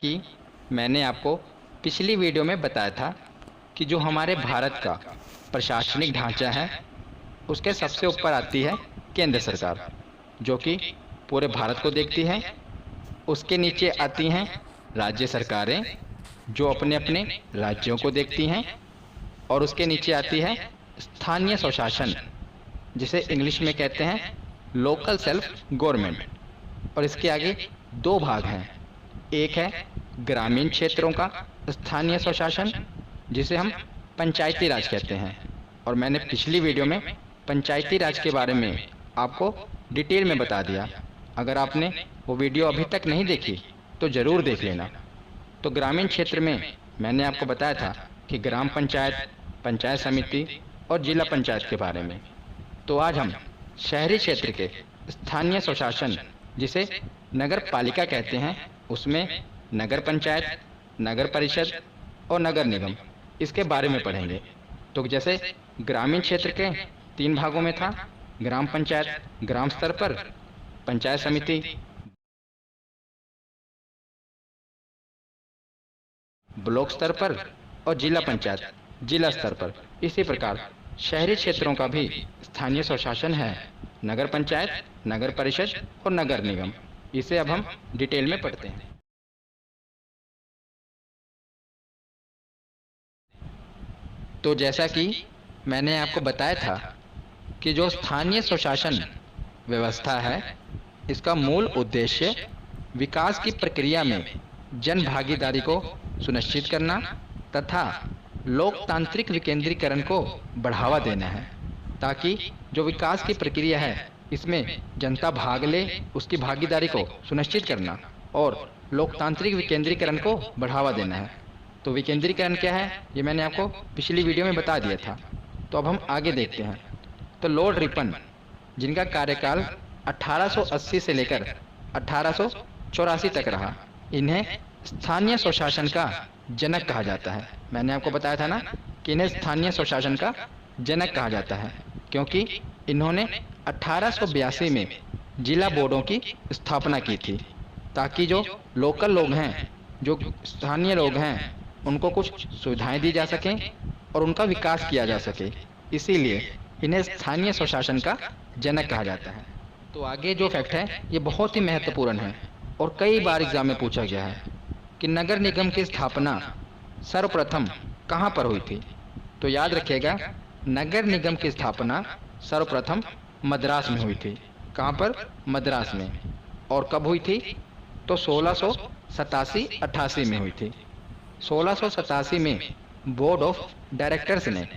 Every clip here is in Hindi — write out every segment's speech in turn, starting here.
कि मैंने आपको पिछली वीडियो में बताया था कि जो हमारे भारत का प्रशासनिक ढांचा है उसके सबसे ऊपर आती है केंद्र सरकार, जो कि पूरे भारत को देखती है। उसके नीचे आती हैं राज्य सरकारें, जो अपने अपने राज्यों को देखती हैं। और उसके नीचे आती है स्थानीय स्वशासन, जिसे इंग्लिश में कहते हैं लोकल सेल्फ गवर्नमेंट। और इसके आगे दो भाग हैं। एक है ग्रामीण क्षेत्रों का स्थानीय स्वशासन, जिसे हम पंचायती राज कहते हैं। और मैंने पिछली वीडियो में पंचायती राज के बारे में आपको डिटेल में बता दिया। अगर आपने वो वीडियो अभी तक नहीं देखी तो ज़रूर देख लेना। तो ग्रामीण क्षेत्र में मैंने आपको बताया था कि ग्राम पंचायत, पंचायत समिति और जिला पंचायत के बारे में। तो आज हम शहरी क्षेत्र के स्थानीय स्वशासन, जिसे नगर पालिका कहते हैं, उसमें नगर पंचायत, नगर परिषद और नगर निगम, इसके बारे में पढ़ेंगे। तो जैसे ग्रामीण क्षेत्र के 3 भागों में था, ग्राम पंचायत ग्राम स्तर पर, पंचायत समिति ब्लॉक स्तर पर और जिला पंचायत जिला स्तर पर। इसी प्रकार शहरी क्षेत्रों का भी स्थानीय स्वशासन है, नगर पंचायत, नगर परिषद और नगर निगम। इसे अब हम डिटेल में पढ़ते हैं। तो जैसा कि मैंने आपको बताया था कि जो स्थानीय स्वशासन व्यवस्था है, इसका मूल उद्देश्य विकास की प्रक्रिया में जन भागीदारी को सुनिश्चित करना तथा लोकतांत्रिक विकेंद्रीकरण को बढ़ावा देना है, ताकि जो विकास की प्रक्रिया है इसमें जनता भाग ले, उसकी भागीदारी को सुनिश्चित करना और लोकतांत्रिक विकेंद्रीकरण को बढ़ावा देना है। तो विकेंद्रीकरण क्या है, ये मैंने आपको पिछली वीडियो में बता दिया था। तो अब हम आगे देखते हैं। तो लॉर्ड रिपन, जिनका कार्यकाल 1880 से लेकर 1884 तक रहा, इन्हें स्थानीय स्वशासन का जनक कहा जाता है। मैंने आपको बताया था ना कि इन्हें स्थानीय स्वशासन का जनक कहा जाता है, क्योंकि इन्होंने 1882 में जिला बोर्डों की स्थापना की थी, ताकि जो लोकल लोग हैं, जो स्थानीय लोग हैं, उनको कुछ सुविधाएं दी जा सकें और उनका विकास किया जा सके। इसीलिए इन्हें स्थानीय स्वशासन का जनक कहा जाता है। तो आगे जो फैक्ट है ये बहुत ही महत्वपूर्ण है और कई बार एग्जाम में पूछा गया है कि नगर निगम की स्थापना सर्वप्रथम कहाँ पर हुई थी। तो याद रखिएगा, नगर निगम की स्थापना सर्वप्रथम मद्रास में हुई थी। कहाँ पर? मद्रास में। और कब हुई थी? तो 1687-88 में हुई थी। 1687 में बोर्ड ऑफ डायरेक्टर्स ने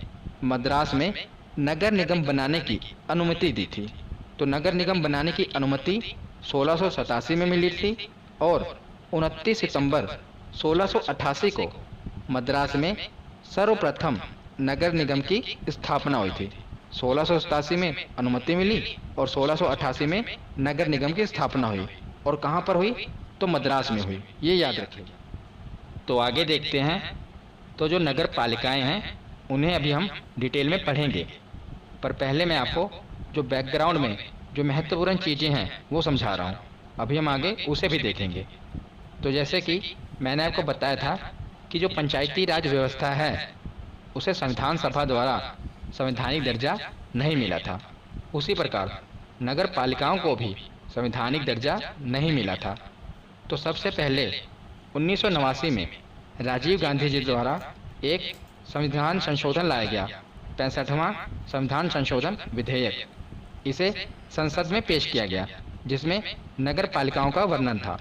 मद्रास में नगर निगम बनाने की अनुमति दी थी। तो नगर निगम बनाने की अनुमति 1687 में मिली थी और 29 सितंबर 1688 को मद्रास में सर्वप्रथम नगर निगम की स्थापना हुई थी। 1687 में अनुमति मिली और 1688 में नगर निगम की स्थापना हुई। और कहाँ पर हुई? तो मद्रास में हुई। ये याद रखिएगा। तो आगे देखते हैं। तो जो नगर पालिकाएं हैं उन्हें अभी हम डिटेल में पढ़ेंगे, पर पहले मैं आपको जो बैकग्राउंड में जो महत्वपूर्ण चीज़ें हैं वो समझा रहा हूँ। अभी हम आगे उसे भी देखेंगे। तो जैसे कि मैंने आपको बताया था कि जो पंचायती राज व्यवस्था है उसे संविधान सभा द्वारा संवैधानिक दर्जा नहीं मिला था। उसी प्रकार नगर पालिकाओं को भी संवैधानिक दर्जा नहीं मिला था। तो सबसे पहले 1989 में राजीव गांधी जी द्वारा एक संविधान संशोधन लाया गया, 65वां संविधान संशोधन विधेयक। इसे संसद में पेश किया गया, जिसमें नगर पालिकाओं का वर्णन था।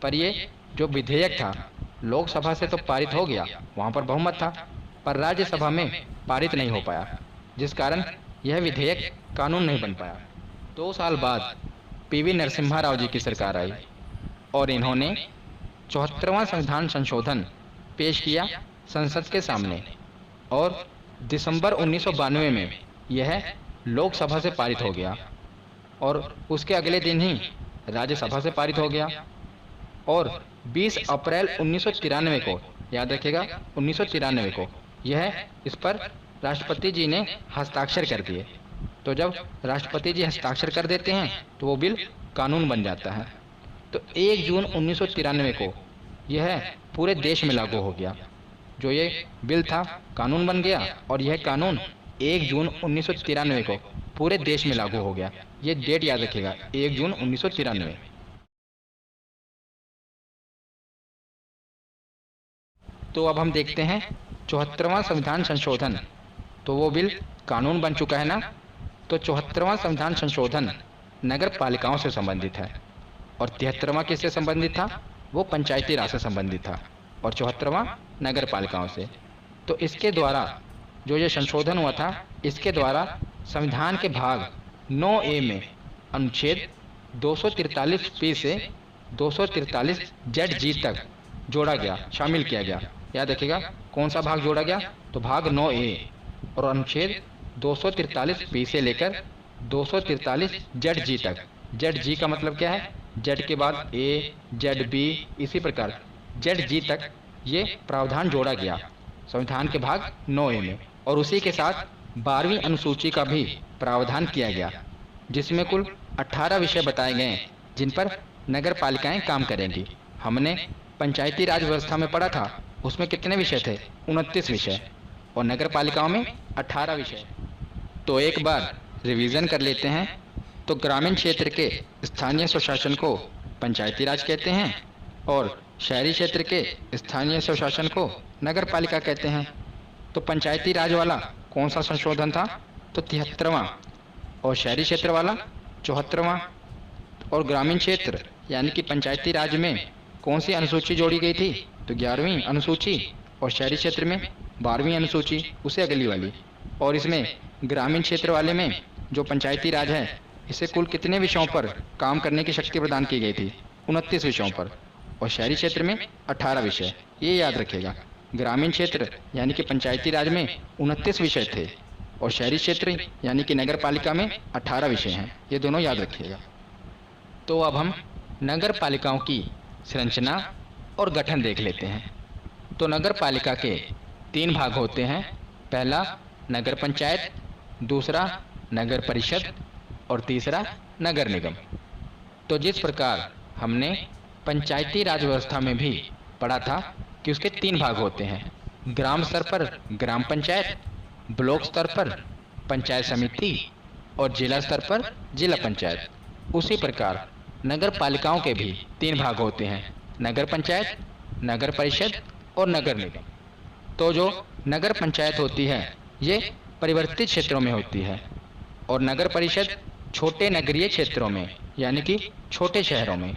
पर ये जो विधेयक था लोकसभा से तो पारित हो गया, वहाँ पर बहुमत था, पर राज्यसभा में पारित नहीं हो पाया, जिस कारण यह विधेयक कानून नहीं बन पाया। 2 साल बाद पीवी नरसिम्हा राव जी की सरकार आई और इन्होंने 74वां संविधान संशोधन पेश किया संसद के सामने और दिसंबर 1992 में यह लोकसभा से पारित हो गया और उसके अगले दिन ही राज्यसभा से पारित हो गया। और 20 अप्रैल 1993 को, याद रखिएगा 1993 को, यह इस पर राष्ट्रपति जी ने हस्ताक्षर कर दिए। तो जब राष्ट्रपति जी हस्ताक्षर कर देते हैं तो वो बिल कानून बन जाता है। तो 1 जून 1993 को यह पूरे देश में लागू हो गया। जो ये बिल था कानून बन गया और यह कानून 1 जून 1993 को पूरे देश में लागू हो गया। ये डेट याद रखिएगा, 1 जून 1993। तो अब हम देखते हैं 74वां संविधान संशोधन। तो वो बिल कानून बन चुका है ना। तो 74वां संविधान संशोधन नगर पालिकाओं से संबंधित है और 73वां किससे संबंधित था? वो पंचायती राज से संबंधित था और 74वां नगर पालिकाओं से। तो इसके द्वारा जो ये संशोधन हुआ था, इसके द्वारा संविधान के भाग 9A में अनुच्छेद 243 से 243 ZG तक जोड़ा गया, शामिल किया गया। याद रखिएगा कौन सा भाग जोड़ा गया? तो भाग 9A और अनुच्छेद 243 से लेकर 243 ZG तक। ZG का मतलब क्या है? Z के बाद A, ZB, इसी प्रकार ZG तक ये प्रावधान जोड़ा गया संविधान के भाग 9A में। और उसी के साथ 12वीं अनुसूची का भी प्रावधान किया गया, जिसमें कुल 18 विषय बताए गए हैं जिन पर नगर पालिकाएं काम करेंगी। हमने पंचायती राज व्यवस्था में पढ़ा था, उसमें कितने विषय थे? 29 विषय, और नगर पालिकाओं में 18 विषय। तो एक बार रिवीजन कर लेते हैं। तो ग्रामीण क्षेत्र के स्थानीय स्वशासन को पंचायती राज कहते हैं और शहरी क्षेत्र के स्थानीय स्वशासन को नगर पालिका कहते हैं। तो पंचायती राज वाला कौन सा संशोधन था? तो 73वां, और शहरी क्षेत्र वाला 74वां। और ग्रामीण क्षेत्र यानी कि पंचायती राज में कौन सी अनुसूची जोड़ी गई थी? तो 11वीं अनुसूची, और शहरी क्षेत्र में 12वीं अनुसूची, उसे अगली वाली। और इसमें ग्रामीण क्षेत्र वाले में जो पंचायती राज है, इसे कुल कितने विषयों पर काम करने की शक्ति प्रदान की गई थी? 29 विषयों पर। और शहरी क्षेत्र में 18 विषय। ये याद रखिएगा, ग्रामीण क्षेत्र यानी कि पंचायती राज में 29 विषय थे और शहरी क्षेत्र यानी कि नगर पालिका में 18 विषय हैं। ये दोनों याद रखिएगा। तो अब हम नगर पालिकाओं की संरचना और गठन देख लेते हैं। तो नगर पालिका के 3 भाग होते हैं। पहला नगर पंचायत, दूसरा नगर परिषद और तीसरा नगर निगम। तो जिस प्रकार हमने पंचायती राज व्यवस्था में भी पढ़ा था कि उसके 3 भाग होते हैं, ग्राम स्तर पर ग्राम पंचायत, ब्लॉक स्तर पर पंचायत समिति और जिला स्तर पर जिला पंचायत, उसी प्रकार नगर पालिकाओं के भी 3 भाग होते हैं, नगर पंचायत, नगर परिषद और नगर निगम। तो जो नगर पंचायत होती है ये परिवर्तित क्षेत्रों में होती है और नगर परिषद छोटे नगरीय क्षेत्रों में यानी कि छोटे शहरों में,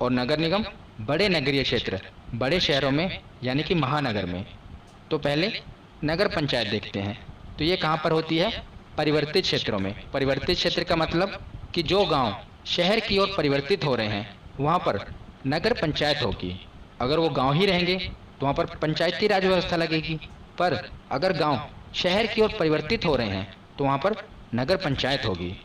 और नगर निगम बड़े नगरीय क्षेत्र बड़े शहरों में यानी कि महानगर में। तो पहले नगर पंचायत देखते हैं। तो ये कहाँ पर होती है? परिवर्तित क्षेत्रों में। परिवर्तित क्षेत्र का मतलब कि जो गांव शहर की ओर परिवर्तित हो रहे हैं वहाँ पर नगर पंचायत होगी। अगर वो गांव ही रहेंगे तो वहाँ पर पंचायती राज व्यवस्था लगेगी, पर अगर गांव शहर की ओर परिवर्तित हो रहे हैं तो वहाँ पर नगर पंचायत होगी।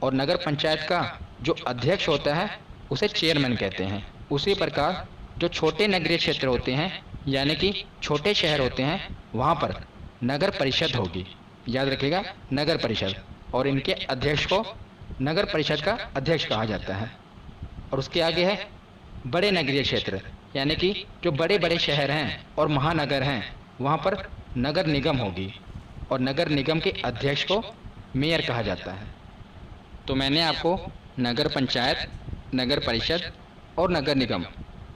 और नगर पंचायत का जो अध्यक्ष होता है उसे चेयरमैन कहते हैं। उसी प्रकार जो छोटे नगरीय क्षेत्र होते हैं यानी कि छोटे शहर होते हैं वहाँ पर नगर परिषद होगी। याद रखिएगा, नगर परिषद। और इनके अध्यक्ष को नगर परिषद का अध्यक्ष कहा जाता है। और उसके आगे है बड़े नगरीय क्षेत्र यानी कि जो बड़े बड़े शहर हैं और महानगर हैं वहाँ पर नगर निगम होगी और नगर निगम के अध्यक्ष को मेयर कहा जाता है। तो मैंने आपको नगर पंचायत, नगर परिषद और नगर निगम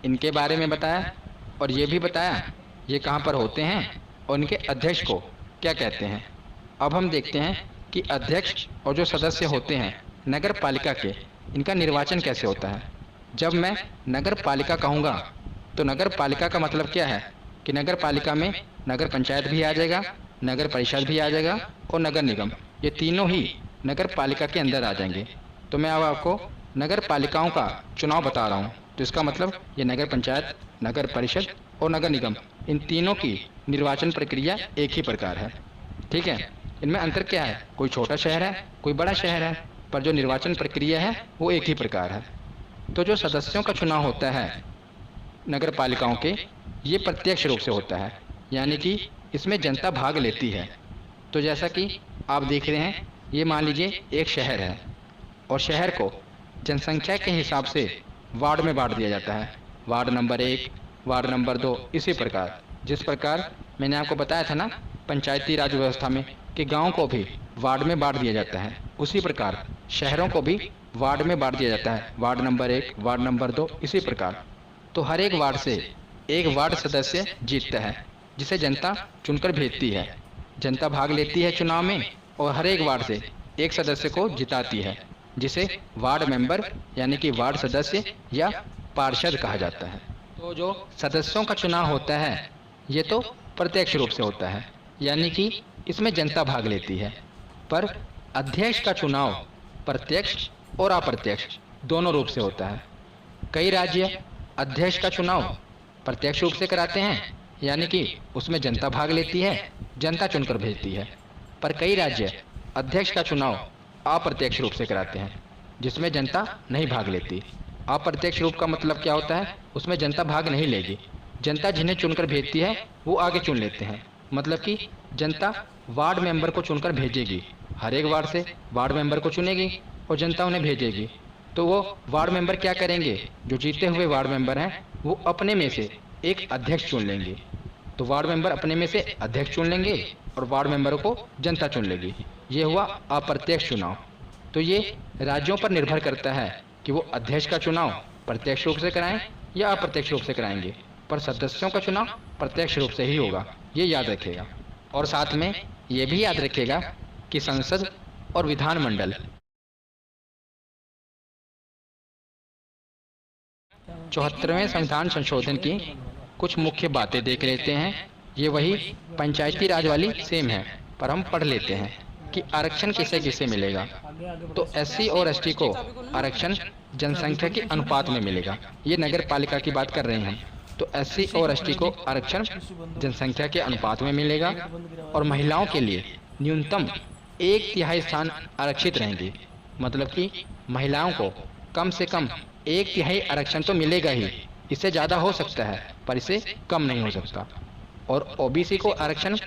इनके बारे में बताया और ये भी बताया ये कहाँ पर होते हैं और इनके अध्यक्ष को क्या कहते हैं। अब हम देखते हैं कि अध्यक्ष और जो सदस्य होते हैं नगर पालिका के, इनका निर्वाचन कैसे होता है। जब मैं नगर पालिका कहूँगा तो नगर पालिका का मतलब क्या है कि नगर पालिका में नगर पंचायत भी आ जाएगा, नगर परिषद भी आ जाएगा और नगर निगम, ये तीनों ही नगर पालिका के अंदर आ जाएंगे। तो मैं अब आपको नगर पालिकाओं का चुनाव बता रहा हूँ। तो इसका मतलब ये नगर पंचायत, नगर परिषद और नगर निगम, इन तीनों की निर्वाचन प्रक्रिया एक ही प्रकार है। ठीक है, इनमें अंतर क्या है? कोई छोटा शहर है, कोई बड़ा शहर है, पर जो निर्वाचन प्रक्रिया है वो एक ही प्रकार है। तो जो सदस्यों का चुनाव होता है नगर पालिकाओं के, ये प्रत्यक्ष रूप से होता है, यानी कि इसमें जनता भाग लेती है। तो जैसा कि आप देख रहे हैं, ये मान लीजिए एक शहर है और शहर को जनसंख्या के हिसाब से वार्ड में बांट दिया जाता है। वार्ड नंबर 1, वार्ड नंबर 2 इसी प्रकार। जिस प्रकार मैंने आपको बताया था ना पंचायती राज व्यवस्था में कि गांव को भी वार्ड में बांट दिया जाता है, उसी प्रकार शहरों को भी वार्ड में बांट दिया जाता है, वार्ड नंबर 1, वार्ड नंबर 2 इसी प्रकार। तो हर एक वार्ड से एक वार्ड सदस्य जीतता है जिसे जनता चुनकर भेजती है। जनता भाग लेती है चुनाव में और हर एक वार्ड से एक सदस्य को जिताती है जिसे वार्ड मेंबर यानी कि वार्ड सदस्य या पार्षद कहा जाता है। तो जो सदस्यों का चुनाव होता है ये तो प्रत्यक्ष रूप से होता है यानी कि इसमें जनता भाग लेती है, पर अध्यक्ष का चुनाव प्रत्यक्ष और अप्रत्यक्ष दोनों रूप से होता है। कई राज्य अध्यक्ष का चुनाव प्रत्यक्ष रूप से कराते हैं यानी कि उसमें जनता भाग लेती है, जनता चुनकर भेजती है, पर कई राज्य अध्यक्ष का चुनाव अप्रत्यक्ष रूप से कराते हैं जिसमें जनता नहीं भाग लेती। अप्रत्यक्ष रूप का मतलब क्या होता है, उसमें जनता भाग नहीं लेगी, जनता जिन्हें चुनकर भेजती है वो आगे चुन लेते हैं। मतलब कि जनता वार्ड मेंबर को चुनकर भेजेगी, हर एक वार्ड से वार्ड मेंबर को चुनेगी और जनता उन्हें भेजेगी। तो वो वार्ड मेंबर क्या करेंगे, जो जीते हुए वार्ड मेंबर हैं वो अपने में से एक अध्यक्ष चुन लेंगे। तो वार्ड मेंबर अपने में से अध्यक्ष चुन लेंगे और वार्ड मेंबरों को जनता चुन लेगी। ये हुआ अप्रत्यक्ष चुनाव। तो ये राज्यों पर निर्भर करता है कि वो अध्यक्ष का चुनाव प्रत्यक्ष रूप से कराएं या अप्रत्यक्ष रूप से कराएंगे, पर सदस्यों का चुनाव प्रत्यक्ष रूप से ही होगा, ये याद रखिएगा। और साथ में ये भी याद रखिएगा कि संसद और विधानमंडल 74वें संविधान संशोधन की कुछ मुख्य बातें देख लेते हैं। ये वही पंचायती राज वाली सेम है, पर हम पढ़ लेते हैं कि आरक्षण किसे किसे मिलेगा। तो एससी और एसटी को आरक्षण जनसंख्या के अनुपात में मिलेगा। ये नगर पालिका की बात कर रहे हैं हम। तो एससी और एसटी को आरक्षण जनसंख्या के अनुपात में मिलेगा और महिलाओं के लिए न्यूनतम 1/3 स्थान आरक्षित रहेंगे। मतलब कि महिलाओं को कम से कम 1/3 आरक्षण तो मिलेगा ही, इससे ज़्यादा हो सकता है पर इससे कम नहीं हो सकता। और ओबीसी को आरक्षण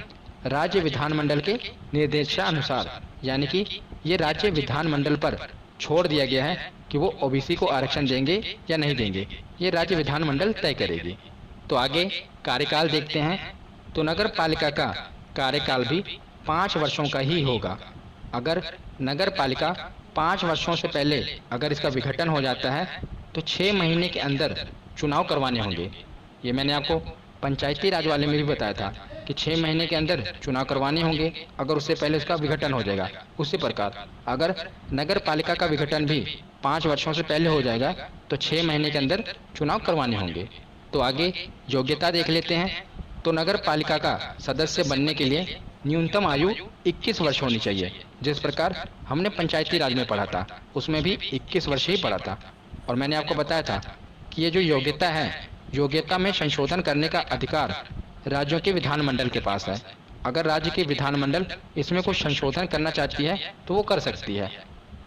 राज्य विधानमंडल के निर्देशानुसार यानी कि ये राज्य विधानमंडल पर छोड़ दिया गया है कि वो ओबीसी को आरक्षण देंगे या नहीं देंगे, ये राज्य विधानमंडल तय करेगी। तो आगे कार्यकाल देखते हैं। तो नगर पालिका का कार्यकाल भी 5 वर्षों का ही होगा। अगर नगर पालिका 5 वर्षों से पहले अगर इसका विघटन हो जाता है तो 6 महीने के अंदर चुनाव करवाने होंगे। ये मैंने आपको पंचायती राज वाले में भी बताया था कि 6 महीने के अंदर चुनाव करवाने होंगे अगर उससे पहले उसका विघटन हो जाएगा। उसी प्रकार अगर नगर पालिका का विघटन भी 5 वर्षों से पहले हो जाएगा तो 6 महीने के अंदर चुनाव करवाने होंगे। तो आगे योग्यता देख लेते हैं। तो नगर पालिका का सदस्य बनने के लिए न्यूनतम आयु 21 वर्ष होनी चाहिए। जिस प्रकार हमने पंचायती राज में पढ़ा था उसमें भी 21 वर्ष ही पढ़ा था। और मैंने आपको बताया था कि ये जो योग्यता है, योग्यता में संशोधन करने का अधिकार राज्यों के विधानमंडल के पास है। अगर राज्य के विधानमंडल इसमें कुछ संशोधन करना चाहती है तो वो कर सकती है।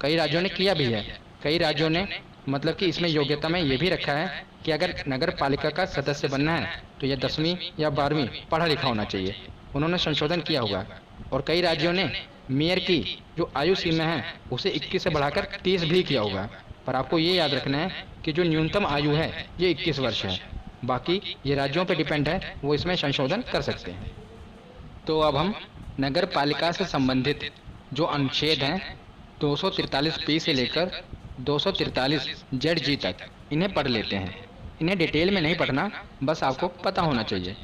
कई राज्यों ने किया भी है। कई राज्यों ने मतलब कि इसमें योग्यता में ये भी रखा है कि अगर नगर पालिका का सदस्य बनना है तो यह 10वीं या 12वीं पढ़ा लिखा होना चाहिए। उन्होंने संशोधन किया होगा। और कई राज्यों ने मेयर की जो आयु सीमा है उसे 21 से बढ़ाकर 30 भी किया होगा। पर आपको ये याद रखना है कि जो न्यूनतम आयु है ये 21 वर्ष है। बाकी ये राज्यों पर डिपेंड है, वो इसमें संशोधन कर सकते हैं। तो अब हम नगर पालिका से संबंधित जो अनुच्छेद हैं 243 से लेकर 243 ZG तक इन्हें पढ़ लेते हैं। इन्हें डिटेल में नहीं पढ़ना, बस आपको पता होना चाहिए।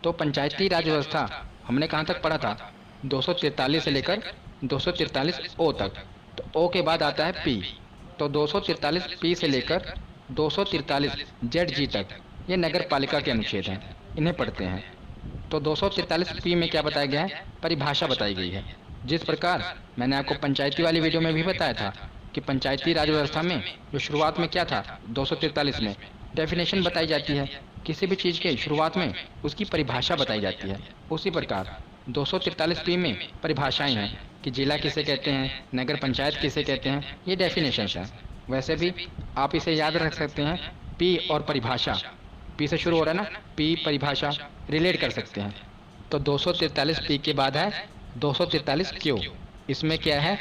तो पंचायती राज व्यवस्था हमने कहाँ तक पढ़ा था, 243 से लेकर 243 O तक। तो O के बाद आता है P। तो 243 P से लेकर 243 ZG तक ये नगर पालिका के अनुच्छेद हैं, इन्हें पढ़ते हैं। तो 243 P में क्या बताया गया है, परिभाषा बताई गई है। जिस प्रकार मैंने आपको पंचायती वाली वीडियो में भी बताया था कि पंचायती राज व्यवस्था में जो शुरुआत में क्या था 243 में डेफिनेशन बताई जाती है, किसी भी चीज़ के शुरुआत में उसकी परिभाषा बताई जाती है। उसी प्रकार 243 P में परिभाषाएं हैं कि जिला किसे कहते हैं, नगर पंचायत किसे कहते हैं, ये डेफिनेशंस हैं। वैसे भी आप इसे याद रख सकते हैं, P और परिभाषा, P से शुरू हो रहा है ना, P परिभाषा रिलेट कर सकते हैं। तो 243 P के बाद है 243 Q। इसमें क्या है,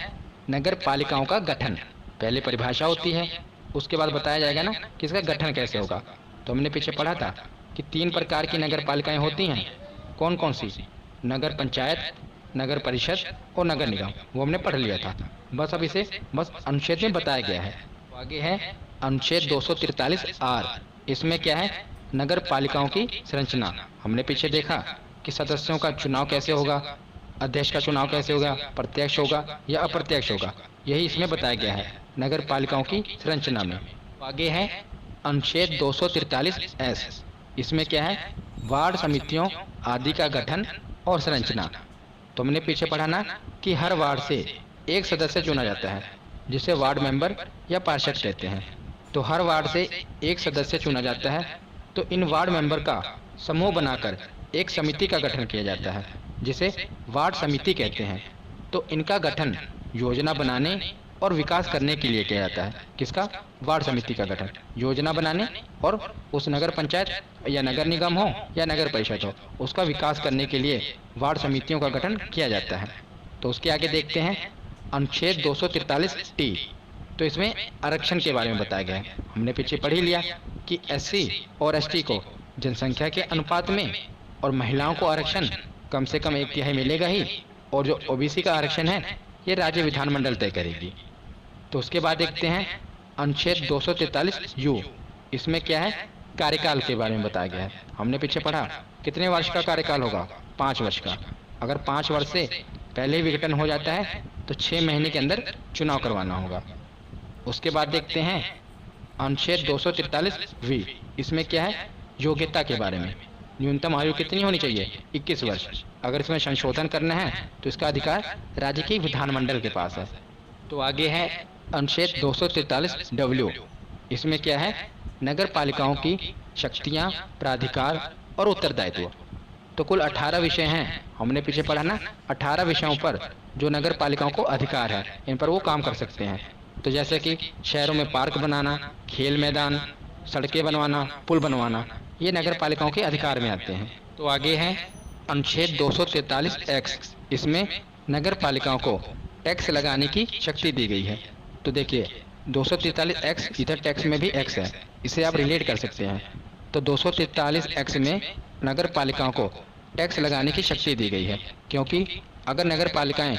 नगर पालिकाओं का गठन। पहले परिभाषा होती है, उसके बाद बताया जाएगा ना कि इसका गठन कैसे होगा। तो हमने पीछे पढ़ा था कि 3 प्रकार की नगर पालिकाएं होती हैं। कौन कौन सी? नगर पंचायत, नगर परिषद और नगर निगम। वो हमने पढ़ लिया था। बस अब इसे बस अनुच्छेद में बताया गया है। तो आगे है अनुच्छेद 243 आर। इसमें क्या है? नगर पालिकाओं की संरचना। हमने पीछे देखा कि सदस्यों का चुनाव कैसे होगा, अध्यक्ष का चुनाव कैसे होगा, प्रत्यक्ष होगा या अप्रत्यक्ष होगा, यही इसमें बताया गया है नगर पालिकाओं की संरचना में। तो आगे है अनुच्छेद 243 एस। इसमें क्या है? वार्ड समितियों आदि का गठन और संरचना। तो हमने पीछे पढ़ा ना कि हर वार्ड से एक सदस्य चुना जाता है जिसे वार्ड मेंबर या पार्षद कहते हैं। तो हर वार्ड से एक सदस्य चुना जाता है। तो इन वार्ड मेंबर का समूह बनाकर एक समिति का गठन किया जाता है जिसे वार्ड समिति कहते हैं। तो इनका गठन योजना बनाने और विकास करने के लिए किया जाता है। किसका? वार्ड समिति का गठन योजना बनाने और उस नगर पंचायत या नगर निगम हो या नगर परिषद हो, उसका विकास करने के लिए वार्ड समितियों का गठन किया जाता है। तो उसके आगे देखते हैं अनुच्छेद 243 टी। तो इसमें आरक्षण के बारे में बताया गया है। हमने पीछे पढ़ ही लिया कि एससी और एसटी को जनसंख्या के अनुपात में और महिलाओं को आरक्षण कम से कम 1/3 मिलेगा ही, और जो ओबीसी का आरक्षण है ये राज्य विधानमंडल तय करेगी। तो उसके बाद देखते हैं अनुच्छेद 243 यू। इसमें क्या है? कार्यकाल के बारे में बताया गया है। हमने पीछे पढ़ा कितने वर्ष का कार्यकाल होगा? 5 वर्ष का। अगर 5 वर्ष से पहले विघटन हो जाता है तो 6 महीने के अंदर चुनाव करवाना होगा। उसके बाद देखते हैं अनुच्छेद 243 वी। इसमें क्या है? योग्यता के बारे में। न्यूनतम आयु कितनी होनी चाहिए? 21 वर्ष। अगर इसमें संशोधन करना है तो इसका अधिकार राज्य के विधानमंडल के पास है। तो आगे है अनुच्छेद 243 डब्ल्यू। इसमें क्या है? नगर पालिकाओं की शक्तियां, प्राधिकार और उत्तरदायित्व। तो कुल 18 विषय हैं। हमने पीछे पढ़ा ना, 18 विषयों पर जो नगर पालिकाओं को अधिकार है, इन पर वो काम कर सकते हैं। तो जैसे कि शहरों में पार्क बनाना, खेल मैदान, सड़कें बनवाना, पुल बनवाना, ये नगर पालिकाओं के अधिकार में आते हैं। तो आगे है अनुच्छेद 243 एक्स। इसमें नगर पालिकाओं को टैक्स लगाने की शक्ति दी गई है। तो देखिए 243 एक्स, इधर टैक्स में भी एक्स है, इसे आप रिलेट कर सकते हैं। तो 243 एक्स में नगर पालिकाओं को टैक्स लगाने की शक्ति दी गई है, क्योंकि अगर नगर पालिकाएं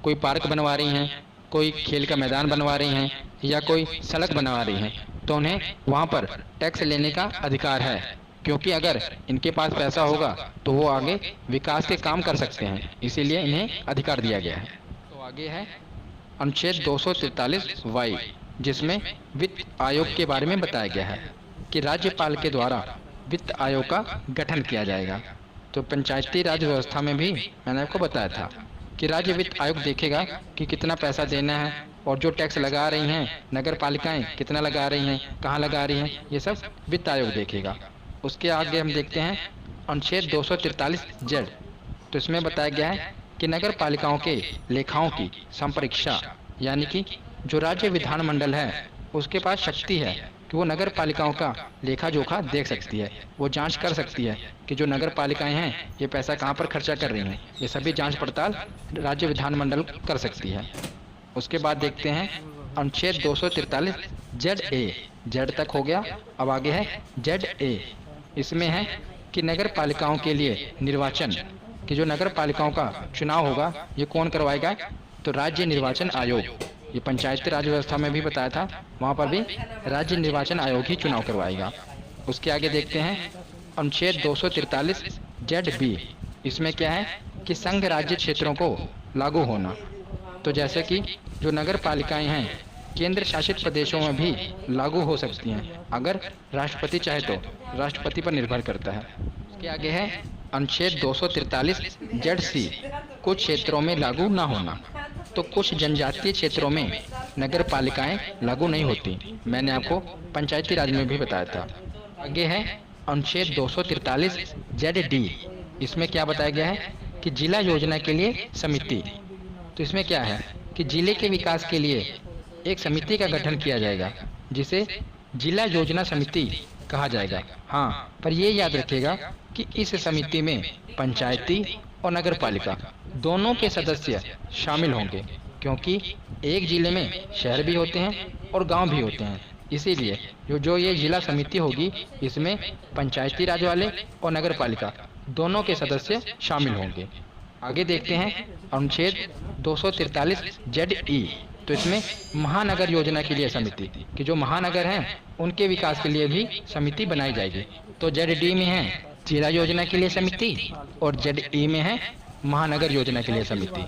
कोई पार्क बनवा रही हैं, कोई खेल का मैदान बनवा रही हैं या कोई सड़क बनवा रही हैं, तो उन्हें वहाँ पर टैक्स लेने का अधिकार है, क्योंकि अगर इनके पास पैसा होगा तो वो आगे विकास के काम कर सकते हैं, इसीलिए इन्हें अधिकार दिया गया है। तो आगे है अनुच्छेद 243 वाई, जिसमें वित्त आयोग के बारे में बताया गया है कि राज्यपाल के द्वारा वित्त आयोग का गठन किया जाएगा। तो पंचायती राज व्यवस्था में भी मैंने आपको बताया था कि राज्य वित्त आयोग देखेगा कि कितना पैसा देना है, और जो टैक्स लगा रही हैं नगर पालिकाएं कितना लगा रही हैं, कहाँ लगा रही हैं, ये सब वित्त आयोग देखेगा। उसके आगे हम देखते हैं अनुच्छेद 243 जेड। तो इसमें बताया गया है कि नगर पालिकाओं के लेखाओं की संपरीक्षा, यानी कि जो राज्य विधानमंडल है उसके पास शक्ति है कि वो नगर पालिकाओं का लेखा जोखा देख सकती है, वो जांच कर सकती है कि जो नगर पालिकाएं हैं ये पैसा कहाँ पर खर्चा कर रही हैं, ये सभी जांच पड़ताल राज्य विधानमंडल कर सकती है। उसके बाद देखते हैं अनुच्छेद 243 जेड ए। जेड तक हो गया, अब आगे है जेड ए। इसमें है कि नगर पालिकाओं के लिए निर्वाचन, कि जो नगर पालिकाओं का चुनाव होगा ये कौन करवाएगा? तो राज्य निर्वाचन आयोग। ये पंचायती राज व्यवस्था में भी बताया था, वहाँ पर भी राज्य निर्वाचन आयोग ही चुनाव करवाएगा। उसके आगे देखते हैं अनुच्छेद 243 जेड बी। इसमें क्या है कि संघ राज्य क्षेत्रों को लागू होना। तो जैसे कि जो नगर पालिकाएं हैं केंद्र शासित प्रदेशों में भी लागू हो सकती हैं, अगर राष्ट्रपति चाहे तो, राष्ट्रपति पर निर्भर करता है। उसके आगे है अनुच्छेद 243 जेड सी, कुछ क्षेत्रों में लागू ना होना। तो कुछ जनजातीय क्षेत्रों में नगर पालिकाएं लागू नहीं होती, मैंने आपको पंचायती राज में भी बताया था। आगे है अनुच्छेद 243 जेड डी। इसमें क्या बताया गया है कि जिला योजना के लिए समिति। तो इसमें क्या है कि जिले के विकास के लिए एक समिति का गठन किया जाएगा जिसे जिला योजना समिति कहा जाएगा। हाँ, पर ये याद रखिएगा कि इस समिति में पंचायती और नगर पालिका दोनों के सदस्य शामिल होंगे, क्योंकि एक जिले में शहर भी होते हैं और गांव भी होते हैं, इसीलिए जो ये जिला समिति होगी इसमें पंचायती राज वाले और नगर पालिका दोनों के सदस्य शामिल होंगे। आगे देखते हैं अनुच्छेद 243 जेड ई। तो इसमें महानगर योजना के लिए समिति कि जो महानगर हैं उनके विकास के लिए भी समिति बनाई जाएगी। तो जेड डी में है जिला योजना के लिए समिति और जेड ई में है महानगर योजना के लिए समिति।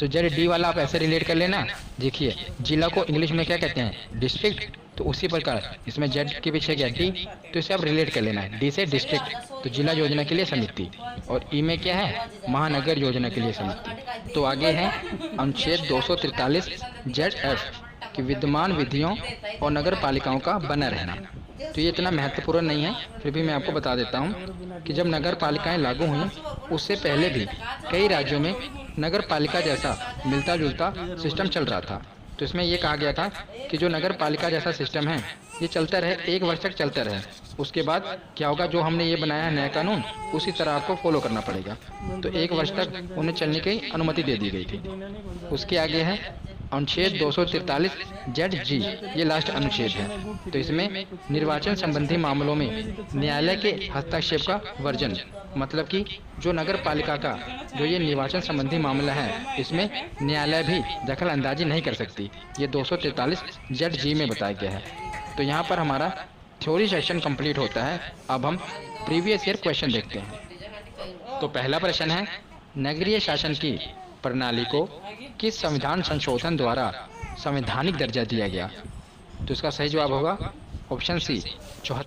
तो जेड डी वाला आप ऐसे रिलेट कर लेना। देखिए जिला को इंग्लिश में क्या कहते हैं, डिस्ट्रिक्ट। तो उसी प्रकार इसमें जेड के पीछे क्या डी, तो इसे आप रिलेट कर लेना है डी से डिस्ट्रिक्ट, तो जिला योजना के लिए समिति। और ई में क्या है, महानगर योजना के लिए समिति। तो आगे है अनुच्छेद 243 जेड एफ कि विद्यमान विधियों और नगर पालिकाओं का बना रहना। तो ये इतना महत्वपूर्ण नहीं है, फिर भी मैं आपको बता देता हूँ कि जब नगर पालिकाएँ लागू हुई उससे पहले भी कई राज्यों में नगर पालिका जैसा मिलता जुलता सिस्टम चल रहा था। तो इसमें यह कहा गया था कि जो नगर पालिका जैसा सिस्टम है ये चलता रहे, 1 वर्ष तक चलता रहे। उसके बाद क्या होगा, जो हमने ये बनाया है नया कानून उसी तरह आपको फॉलो करना पड़ेगा। तो 1 वर्ष तक उन्हें चलने की अनुमति दे दी गई थी। उसके आगे है अनुच्छेद 243 जेड जी, ये लास्ट अनुच्छेद है। तो इसमें निर्वाचन संबंधी मामलों में न्यायालय के हस्तक्षेप का वर्जन, मतलब कि जो नगर पालिका का जो ये निर्वाचन संबंधी मामला है इसमें न्यायालय भी दखल अंदाजी नहीं कर सकती। ये 243 जेड जी में बताया गया है। तो यहाँ पर हमारा थ्योरी सेक्शन कंप्लीट होता है। अब हम प्रीवियस ईयर क्वेश्चन देखते हैं। तो पहला प्रश्न है, नगरीय शासन की प्रणाली को किस संविधान संशोधन द्वारा संवैधानिक दर्जा दिया गया? तो इसका सही जवाब होगा ऑप्शन सी 74